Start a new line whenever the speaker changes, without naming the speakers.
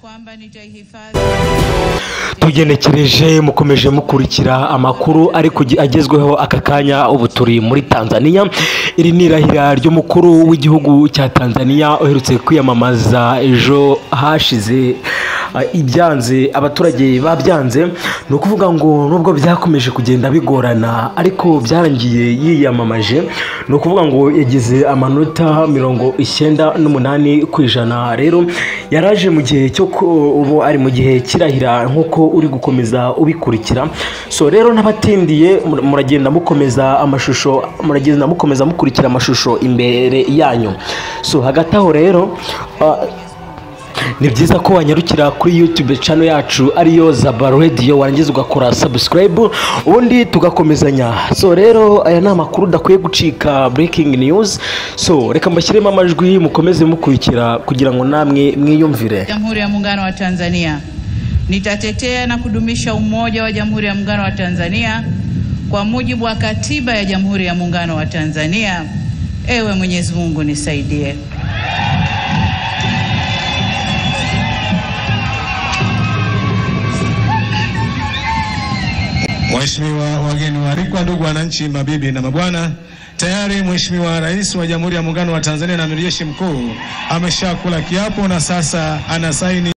kwamba nitahifadhi.
Tugenekereje mukomeje mukurikira amakuru ariko agezweho akakanya ubu turi muri Tanzania. Iri ni irahira ry'umukuru w'igihugu cya Tanzania uherutse kwiyamamaza ejo hashize. Ibyanze abaturage babyanze, no kuvuga ngo nubwo byakomeje kugenda bigorana ariko byarangiye yiyamamaje. No kuvuga ngo yagize amanota 98 kwijana. Rero yaraje mu gihe cyo ubu ari mu gihe kirahira nkuko uri gukomeza ubikurikira. So rero n'abatindiye muragenda mukomeza amashusho, muragenda mukomeza mukurikira amashusho imbere yanyu. So hagati aho rero ni byiza ko wanyarukira kuri YouTube channel yacu ariyo Zaba Radio, warangiza ugakora subscribe ubundi tugakomezanya. So rero aya ni amakuru dakwiye gucika, breaking news. So reka mbashyiremo amajwi mukomeze mukurikira kugira ngo namwe mwiyumvire.
Jamhuri ya Muungano wa Tanzania. Nitatetea na kudumisha umoja wa Jamhuri ya Muungano wa Tanzania kwa mujibu wa Katiba ya Jamhuri ya Muungano wa Tanzania. Ewe Mwenyezi Mungu nisaidie.
Mheshimiwa wageni waalikwa, ndugu wananchi, mabibi na mabwana, tayari Mheshimiwa Rais wa Jamhuri ya Muungano wa Tanzania na Amiri Jeshi Mkuu ameshakula kiapo na sasa anasaini